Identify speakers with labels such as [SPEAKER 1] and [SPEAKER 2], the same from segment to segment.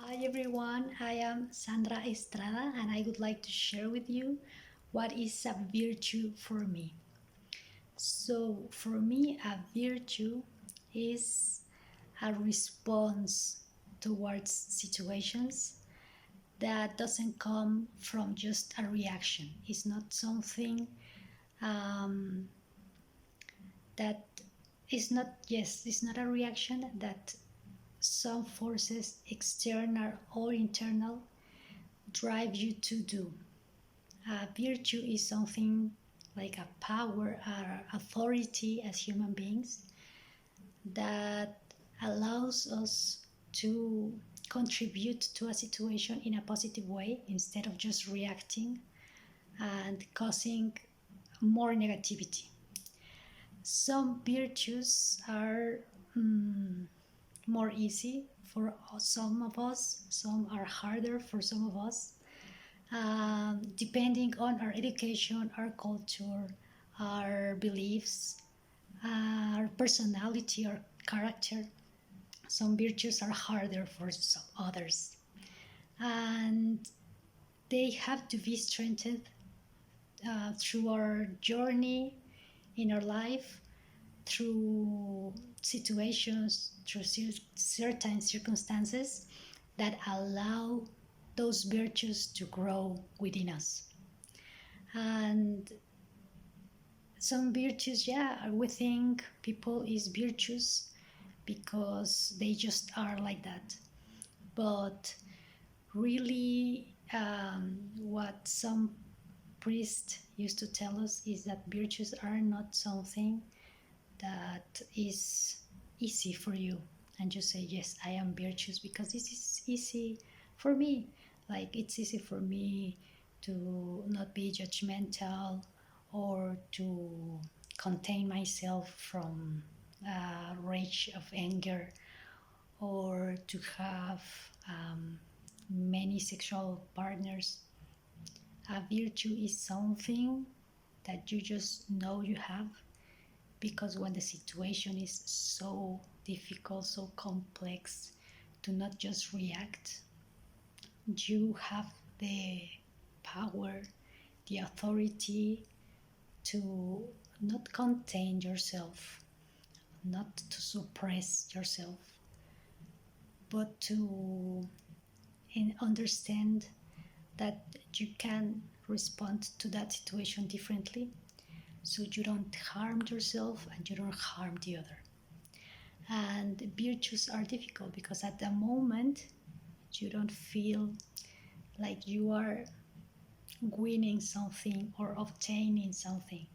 [SPEAKER 1] Hi everyone, I am Sandra Estrada and I would like to share with you what is a virtue for me. So, for me, a virtue is a response towards situations that doesn't come from just a reaction. It's not something um, that is not, yes, it's not a reaction that some forces, external or internal, drive you to do. Virtue is something like a power or authority as human beings that allows us to contribute to a situation in a positive way instead of just reacting and causing more negativity. Some virtues are more easy for some of us, some are harder for some of us, depending on our education, our culture, our beliefs, our personality, our character. Some virtues are harder for some others, and they have to be strengthened through our journey in our life, through situations, through certain circumstances that allow those virtues to grow within us. And some virtues, yeah, we think people is virtuous because they just are like that. But really, what some priests used to tell us is that virtues are not something that is easy for you. And you say, yes, I am virtuous because this is easy for me. Like, it's easy for me to not be judgmental or to contain myself from rage of anger or to have many sexual partners. A virtue is something that you just know you have, because when the situation is so difficult, so complex, to not just react, you have the power, the authority to not contain yourself, not to suppress yourself, but to understand that you can respond to that situation differently, so you don't harm yourself and you don't harm the other. And virtues are difficult because at the moment you don't feel like you are winning something or obtaining something.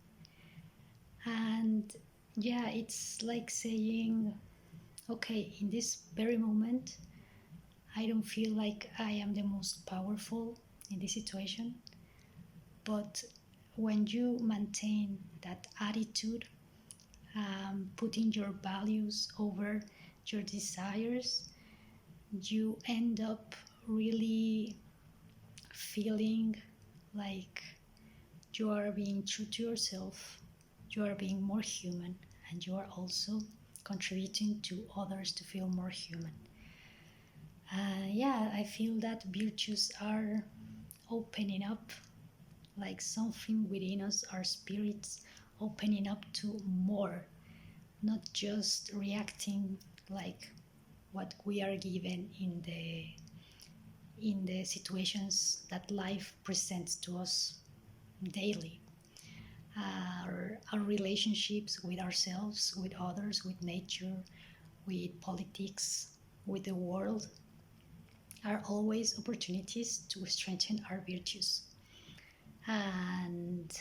[SPEAKER 1] And yeah, it's like saying, okay, in this very moment, I don't feel like I am the most powerful in this situation. But when you maintain that attitude, putting your values over your desires, you end up really feeling like you are being true to yourself, you are being more human, and you are also contributing to others to feel more human. Yeah, I feel that virtues are opening up, like something within us, our spirits opening up to more, not just reacting like what we are given in the situations that life presents to us daily. Our relationships with ourselves, with others, with nature, with politics, with the world, are always opportunities to strengthen our virtues. And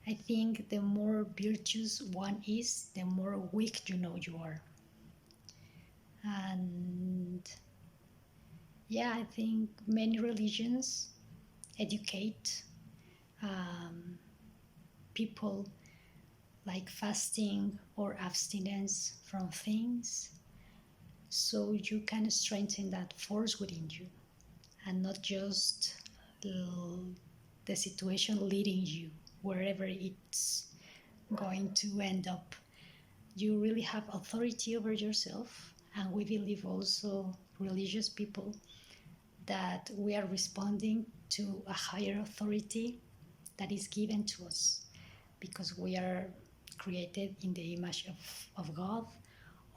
[SPEAKER 1] I think the more virtuous one is, the more weak you know you are. And yeah, I think many religions educate people like fasting or abstinence from things, so you can strengthen that force within you and not just the situation leading you wherever it's going to end up. You really have authority over yourself, and we believe also religious people, that we are responding to a higher authority that is given to us because we are created in the image of God,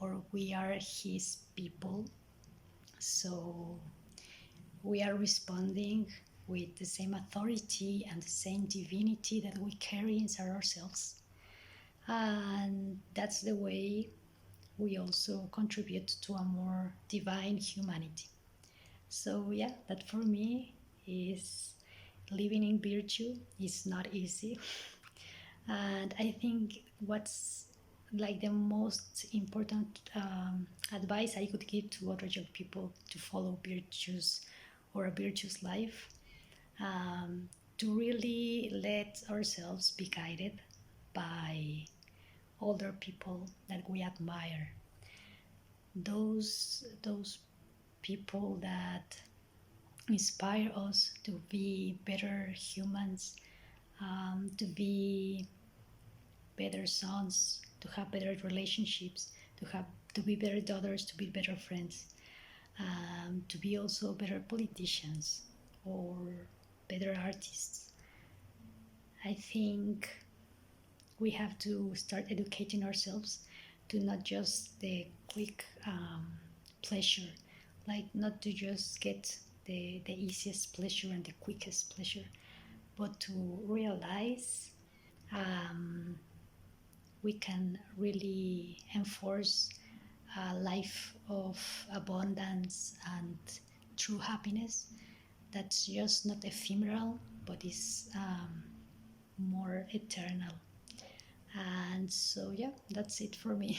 [SPEAKER 1] or we are His people. So we are responding with the same authority and the same divinity that we carry inside ourselves. And that's the way we also contribute to a more divine humanity. So, yeah, that for me is living in virtue is not easy. And I think what's like the most important advice I could give to other young people to follow virtues or a virtuous life, to really let ourselves be guided by older people that we admire, those people that inspire us to be better humans, to be better sons, to have better relationships, to be better daughters, to be better friends, to be also better politicians or better artists. I think we have to start educating ourselves to not just the quick pleasure, like not to just get the easiest pleasure and the quickest pleasure, but to realize we can really enforce a life of abundance and true happiness that's just not ephemeral but is more eternal. And so, yeah, that's it for me.